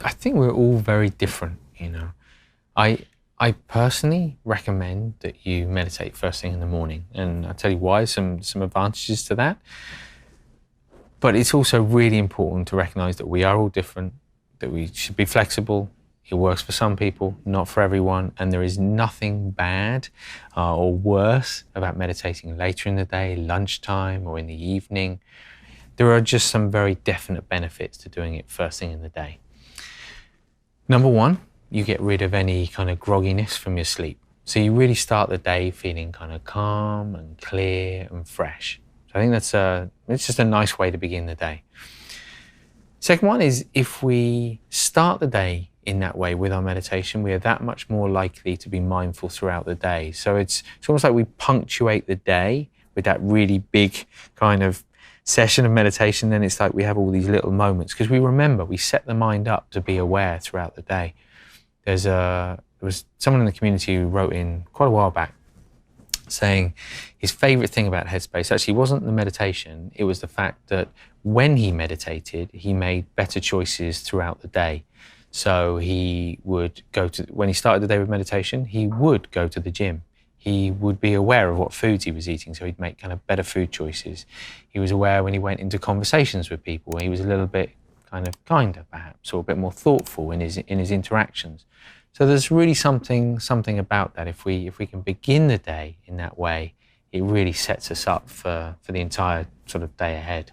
I think we're all very different, you know. I personally recommend that you meditate first thing in the morning, and I'll tell you why, some advantages to that. But it's also really important to recognize that we are all different, that we should be flexible. It works for some people, not for everyone, and there is nothing bad or worse about meditating later in the day, lunchtime, or in the evening. There are just some very definite benefits to doing it first thing in the day. Number one, you get rid of any kind of grogginess from your sleep. So you really start the day feeling kind of calm and clear and fresh. So I think it's just a nice way to begin the day. Second one is, if we start the day in that way with our meditation, we are that much more likely to be mindful throughout the day. So it's almost like we punctuate the day with that really big kind of session of meditation. Then it's like we have all these little moments, because we remember, we set the mind up to be aware throughout the day. There was someone in the community who wrote in quite a while back saying his favorite thing about Headspace actually wasn't the meditation, it was the fact that when he meditated, he made better choices throughout the day. So he would when he started the day with meditation, he would go to the gym. He would be aware of what foods he was eating, so he'd make kind of better food choices. He was aware when he went into conversations with people, he was a little bit kind of kinder perhaps, or a bit more thoughtful in his interactions. So there's really something about that. If we can begin the day in that way, it really sets us up for the entire sort of day ahead.